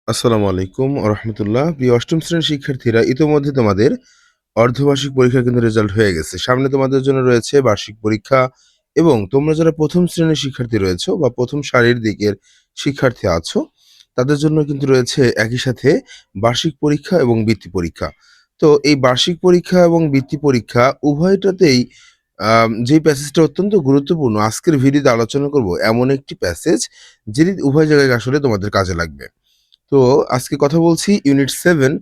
আসসালামু আলাইকুম রহমতুল্লাহ। প্রিয় অষ্টম শ্রেণীর শিক্ষার্থীরা, ইতোমধ্যে তোমাদের অর্ধবার্ষিক পরীক্ষার কিন্তু রেজাল্ট হয়ে গেছে। সামনে তোমাদের জন্য রয়েছে বার্ষিক পরীক্ষা, এবং তোমরা যারা প্রথম শ্রেণীর শিক্ষার্থী রয়েছো বা প্রথম সারির দিকের শিক্ষার্থী আছো, তাদের জন্য কিন্তু রয়েছে একই সাথে বার্ষিক পরীক্ষা এবং বৃত্তি পরীক্ষা। তো এই বার্ষিক পরীক্ষা এবং বৃত্তি পরীক্ষা উভয়টাতেই যে প্যাসেজটা অত্যন্ত গুরুত্বপূর্ণ, আজকের ভিডিওতে আলোচনা করব এমন একটি প্যাসেজ যেটি উভয় জায়গায় আসলে তোমাদের কাজে লাগবে। তো আজকে কথা বলছি ইউনিট 7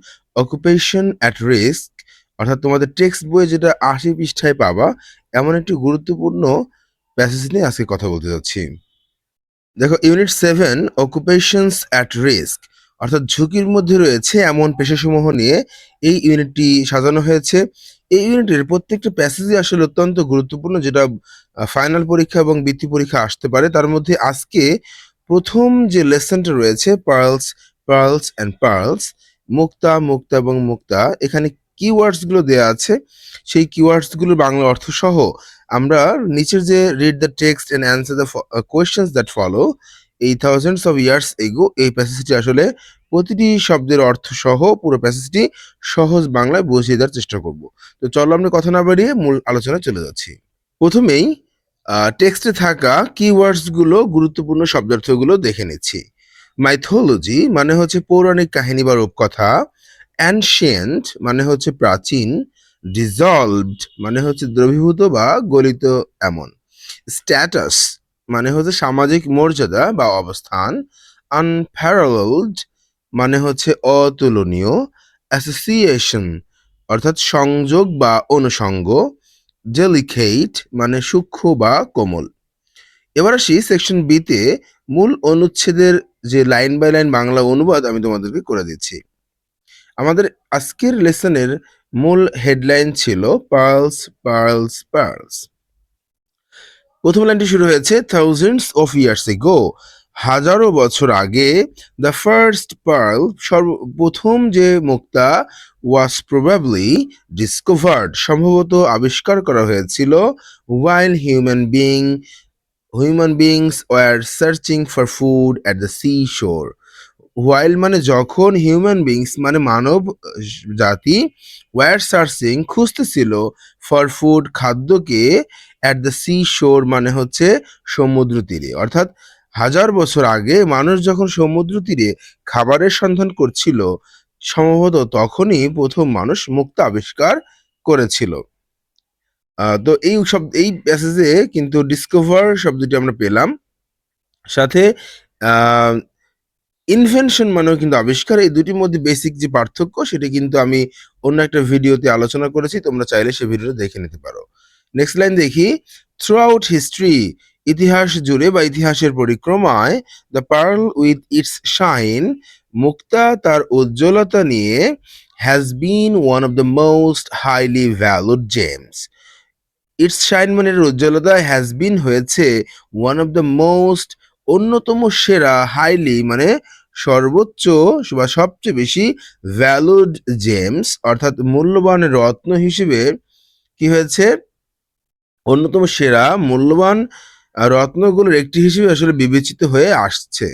অকুপেশন অ্যাট রিস্ক, অর্থাৎ তোমাদের টেক্সট বইয়ে যেটা ৮০ পৃষ্ঠায় পাবা এমন একটি গুরুত্বপূর্ণ প্যাসেজ নিয়ে আজকে কথা বলতে যাচ্ছি। দেখো, ইউনিট 7 অকুপেশনস অ্যাট রিস্ক, অর্থাৎ ঝুঁকির মধ্যে রয়েছে এমন পেশাসমূহ নিয়ে এই ইউনিটটি সাজানো হয়েছে। এই ইউনিটের প্রত্যেকটা প্যাসেজই আসলে অত্যন্ত গুরুত্বপূর্ণ, যেটা ফাইনাল পরীক্ষা এবং বৃত্তি পরীক্ষা আসতে পারে। তার মধ্যে আজকে প্রথম যে লেসনটা রয়েছে পার্লস, পার্লস অ্যান্ড পার্লস, মুক্তা, মুক্তা এবং মুক্তা, এখানে কিওয়ার্ডসগুলো দেওয়া আছে। সেই কিওয়ার্ডসগুলোর বাংলা অর্থ সহ আমরা নিচের যে read the text and answer the questions that follow, এই থাউজেন্ডস অফ ইয়ার্স এগো, এই প্যাসেজটি আসলে প্রতিটি শব্দের অর্থ সহ পুরো প্যাসেজটি সহজ বাংলায় বুঝিয়ে দেওয়ার চেষ্টা করব। তো চলো আমরা কথা না বাড়িয়ে মূল আলোচনায় চলে যাচ্ছি। প্রথমেই টেক্সটে থাকা কিওয়ার্ডসগুলো, গুরুত্বপূর্ণ শব্দার্থগুলো দেখে নিচ্ছি। মাইথোলজি মানে হচ্ছে পৌরাণিক কাহিনী বা রূপকথা। অ্যানশিয়েন্ট মানে হচ্ছে প্রাচীন। ডিজলভড মানে হচ্ছে দ্রবীভূত বা গলিত এমন। স্ট্যাটাস মানে হচ্ছে সামাজিক মর্যাদা বা অবস্থান। আনপ্যারালড মানে হচ্ছে অতুলনীয়। অ্যাসোসিয়েশন অর্থাৎ সংযোগ বা অনুষঙ্গ। ডেলিকেট মানে সূক্ষ্ম বা কোমল। এবার আসি সেকশন বিতে, মূল অনুচ্ছেদের যে লাইন বাই লাইন বাংলা অনুবাদ আমি তোমাদেরকে করে দিচ্ছি। আমাদের আজকের লেসনের মূল হেডলাইন ছিল পার্লস, পার্লস, পার্লস। প্রথম লাইনটি শুরু হয়েছে থাউজেন্ডস অফ ইয়ার্স এগো, হাজারো বছর আগে। দ্য ফার্স্ট পার্ল, সর্বপ্রথম যে মুক্তা, ওয়াজ প্রবাবলি ডিসকভার্ড, সম্ভবত আবিষ্কার করা হয়েছিল। While human beings were searching for food at the sea shore. While মানে যখন, হিউম্যান বিংস মানে মানব জাতি, ওয়ার সার্চিং খুঁজতেছিল, ফর ফুড খাদ্যকে, অ্যাট দ্য সি শোর মানে হচ্ছে সমুদ্র তীরে। অর্থাৎ হাজার বছর আগে মানুষ যখন সমুদ্র তীরে খাবারের সন্ধান করছিল, সম্ভবত তখনই প্রথম মানুষ মুক্তা আবিষ্কার করেছিল। তো এই প্যাসেজে কিন্তু ডিসকভার শব্দটি আমরা পেলাম, সাথে ইনভেনশন মানেও কিন্তু আবিষ্কার। এই দুটির মধ্যে বেসিক যে পার্থক্য সেটি কিন্তু আমি অন্য একটা ভিডিওতে আলোচনা করেছি, তোমরা চাইলে সেই ভিডিওটা দেখে নিতে পারো। নেক্সট লাইন দেখি। থ্রু আউট হিস্ট্রি, ইতিহাস জুড়ে বা ইতিহাসের পরিক্রমায়, the pearl with its shine, মুক্তা তার উজ্জ্বলতা নিয়ে, has been one of the most highly valued gems. Its shine মানে উজ্জ্বলতা, হ্যাজ বিন হয়েছে, ওয়ান অফ দ্য মোস্ট অন্যতম সেরা, হাইলি মানে সর্বোচ্চ বা সবচেয়ে বেশি, ভ্যালুড জেমস অর্থাৎ মূল্যবান রত্ন হিসেবে কি হয়েছে, অন্যতম সেরা মূল্যবান রত্নগুলোর একটি হিসেবে আসলে বিবেচিত হয়ে আসছে।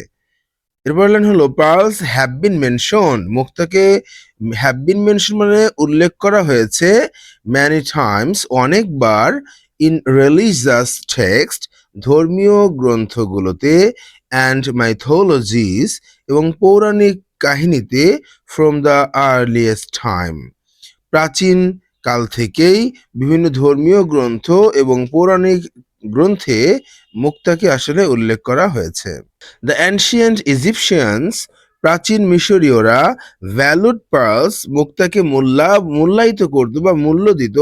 এরপর লাইন হলো পার্লস হ্যাভ বিন মেনশন, মুক্তাকে হ্যাভ বিন মেনশন মানে উল্লেখ করা হয়েছে, ম্যানি টাইমস অনেকবার, ইন রিলিজিয়াস টেক্সট ধর্মীয় গ্রন্থগুলোতে, অ্যান্ড মাইথোলজিস এবং পৌরাণিক কাহিনীতে, ফ্রম দ্য আর্লিয়েস্ট টাইম প্রাচীন কাল থেকেই বিভিন্ন ধর্মীয় গ্রন্থ এবং পৌরাণিক গ্রন্থে মুক্তাকে আসলে উল্লেখ করা হয়েছে। দ্য অ্যানশিয়েন্ট ইজিপশিয়ানস, প্রাচীন মিশরীয়রা, ভ্যালুড পার্লস মুক্তাকে মূল্যায়িত করত বা মূল্য দিত,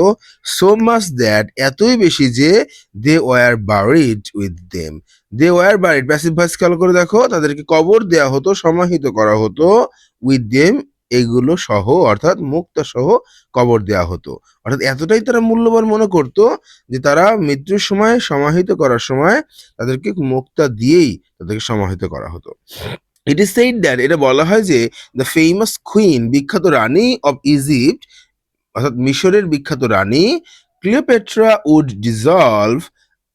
সো মাচ দ্যাট এতই বেশি যে, they were buried with them. They were buried passive voice খেয়াল করে দেখো, তাদেরকে কবর দেয়া হতো, সমাহিত করা হতো, উইথ দেম এগুলো সহ, অর্থাৎ মুক্তা সহ কবর দেয়া হতো। অর্থাৎ এতটাই তারা মূল্যবান মনে করত যে তারা মৃত্যুর সময় সমাহিত করার সময় তাদেরকে মুক্তা দিয়েই তাদেরকে সমাহিত করা হতো। ইট ইজ সেইড দ্যাট, এটা বলা হয় যে, দ্য ফেমাস কুইন বিখ্যাত রানী অফ ইজিপ্ট, অর্থাৎ মিশরের বিখ্যাত রানী, Cleopatra would dissolve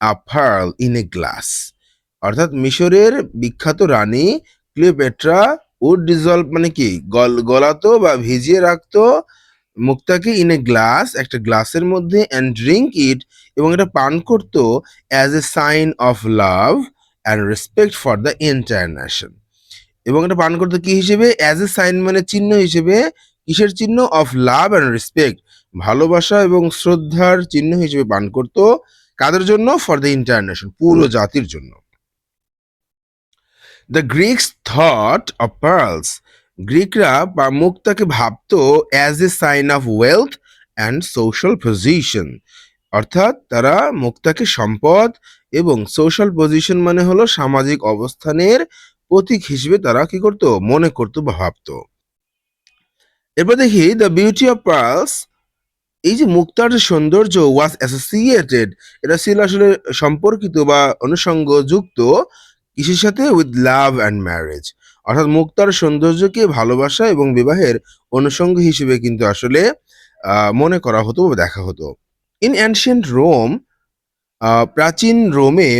a pearl in a glass, অর্থাৎ মিশরের বিখ্যাত রানী ক্লিওপেট্রা উড ডিজলভ মানে কি গলাতো বা ভিজিয়ে রাখতো মুক্তাকে ইন এ গ্লাস, একটা গ্লাসের মধ্যে, অ্যান্ড ড্রিঙ্ক ইট, এবং এটা পান করতো as a sign of love and respect for the entire nation. এবং এটা পান করতো কি হিসেবে? অ্যাজ এ সাইন মানে চিহ্ন হিসেবে। কিসের চিহ্ন? অফ লাভ অ্যান্ড রেসপেক্ট, ভালোবাসা এবং শ্রদ্ধার চিহ্ন হিসেবে পান করতো। কাদের জন্য? ফর দ্য এন্টায়ার নেশন, পুরো জাতির জন্য। The Greeks thought of pearls, গ্রিকরা বা মুক্তাকে ভাবতো as a sign of wealth and social position, অর্থাৎ তারা মুক্তাকে সম্পদ এবং সোশ্যাল পজিশন মানে হলো সামাজিক অবস্থানের প্রতীক হিসেবে তারা কি করতো? মনে করতো বা ভাবতো। এরপর দেখি দ্য বিউটি অফ পার্লস, এই যে মুক্তার যে সৌন্দর্য, ওয়াজ অ্যাসোসিয়েটেড, এটা ছিল আসলে সম্পর্কিত বা অনুষঙ্গ যুক্ত কিসের সাথে? উইথ লাভ অ্যান্ড ম্যারেজ, অর্থাৎ মুক্তার সৌন্দর্যকে ভালোবাসা এবং বিবাহের অনুষঙ্গ হিসেবে কিন্তু আসলে মনে করা হতো বা দেখা হতো। ইন অ্যানশিয়েন্ট রোম, প্রাচীন রোমে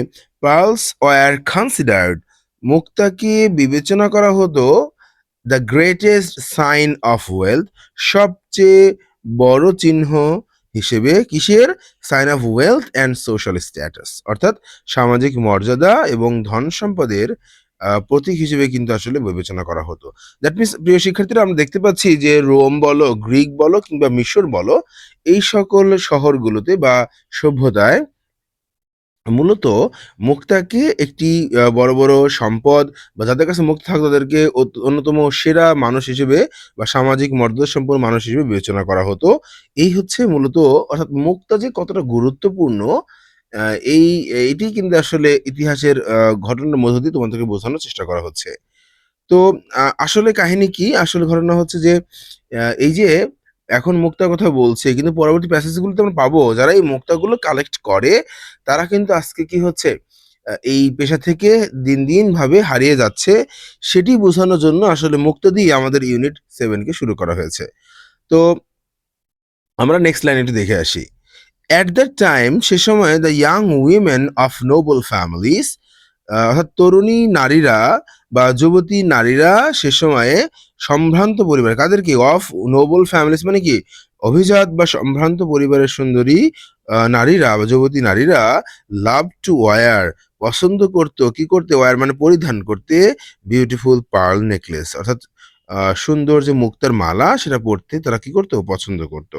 পার্লস ওয়ার কনসিডার্ড, মুক্তাকে বিবেচনা করা হতো the greatest sign of wealth, সবচেয়ে বড় চিহ্ন হিসেবে। কিসের? Sign of wealth and social status, অর্থাৎ সামাজিক মর্যাদা এবং ধন সম্পদের প্রতীক হিসেবে কিন্তু আসলে বিবেচনা করা হতো। দ্যাট মিনস প্রিয় শিক্ষার্থীরা, আমরা দেখতে পাচ্ছি যে রোম বলো, গ্রিক বলো কিংবা মিশর বলো, এই সকল শহরগুলোতে বা সভ্যতায় মূলত মুক্তাকে একটি বড়, বড় সম্পদ বা যাদের কাছে মুক্তা থাকতো তাদেরকে অন্যতম সেরা মানুষ হিসেবে বা সামাজিক মর্যাদা সম্পন্ন মানুষ হিসেবে বিবেচনা করা হতো। এই হচ্ছে মূলত, অর্থাৎ মুক্তা যে কতটা গুরুত্বপূর্ণ, আ এই এইটি কিন্তু আসলে ইতিহাসের ঘটনার মধ্য দিয়ে তোমাদেরকে বোঝানোর চেষ্টা করা হচ্ছে। তো আসলে কাহিনী কি? আসলে ঘটনা হচ্ছে যে এই যে এখন মুক্তার কথা বলছে, কিন্তু পরবর্তী প্যাসেজ গুলোতে আমরা পাবো যারা এই মুক্তাগুলো কালেক্ট করে তারা কিন্তু আজকে কি হচ্ছে? এই পেশা থেকে দিন, দিন ভাবে হারিয়ে যাচ্ছে। সেটি বোঝানোর জন্য আসলে মুক্তা দিয়ে আমাদের ইউনিট 7 কে শুরু করা হয়েছে। তো আমরা নেক্সট লাইন একটু দেখে আসি। অ্যাট দ্যাট টাইম, সে সময় the young women of Nobel families, অর্থাৎ তরুণী নারীরা বা যুবতী নারীরা সে সময়ে সম্ভ্রান্ত পরিবার, কাদেরকে? অফ নোবেল ফ্যামিলিজ মানে কি? অভিজাত বা সম্ভ্রান্ত পরিবারের সুন্দরী নারীরা বা যুবতী নারীরা লাভ টু ওয়ার, পছন্দ করতো, কি করতে? ওয়ার মানে পরিধান করতে, বিউটিফুল পার্ল নেকলেস, অর্থাৎ সুন্দর যে মুক্তার মালা সেটা পরতে তারা কি করতো? পছন্দ করতো।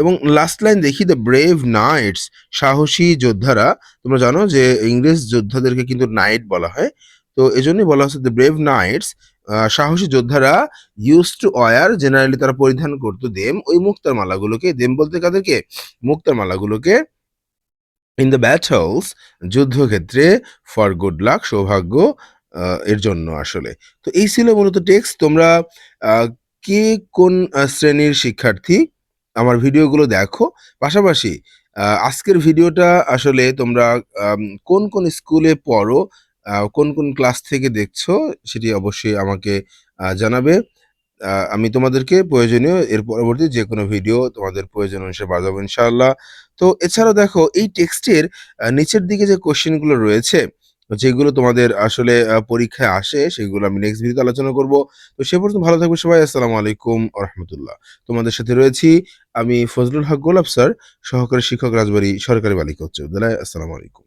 এবং লাস্ট লাইন দেখি, দ্য ব্রেভ নাইটস, সাহসী যোদ্ধারা। তোমরা জানো যে ইংরেজ যোদ্ধাদেরকে কিন্তু নাইট বলা হয়। তো এজন্যই বলা হচ্ছে দ্য ব্রেভ নাইটস, সাহসী যোদ্ধারা ইউজ টু ওয়ার, জেনারেলি তারা পরিধান করতো দেম, ওই মুক্তার মালাগুলোকে। দেম বলতে কাদেরকে? মুক্তার মালাগুলোকে। ইন দ্য ব্যাটলস, যুদ্ধক্ষেত্রে, ফর গুড লাক, সৌভাগ্য এর জন্য আসলে। তো এই ছিল মূলত টেক্সট। তোমরা আ কে কোন শ্রেণীর শিক্ষার্থী আমার ভিডিওগুলো দেখো? পাশাপাশি আজকের ভিডিওটা আসলে তোমরা কোন, কোন স্কুলে পড়ো, কোন, কোন ক্লাস থেকে দেখছো সেটি অবশ্যই আমাকে জানাবে। আমি তোমাদেরকে প্রয়োজনীয় এর পরবর্তী যেকোনো ভিডিও তোমাদের প্রয়োজন অনুসারে বাজাবো ইনশাআল্লাহ। তো এছাড়াও দেখো এই টেক্সটের নিচের দিকে যে কোয়েশ্চেন গুলো রয়েছে, যেগুলো তোমাদের আসলে পরীক্ষায় আসে, সেগুলো আমি নেক্সট ভিডিওতে আলোচনা করব। তো সে পর্যন্ত ভালো থাকবে সবাই। আসসালামু আলাইকুম ওয়া রাহমাতুল্লাহ। তোমাদের সাথে রয়েছি আমি ফজলুল হক গোলাপ স্যার, সহকারী শিক্ষক, রাজবাড়ী সরকারি বালিকা উচ্চ বিদ্যালয়। আসসালামু আলাইকুম।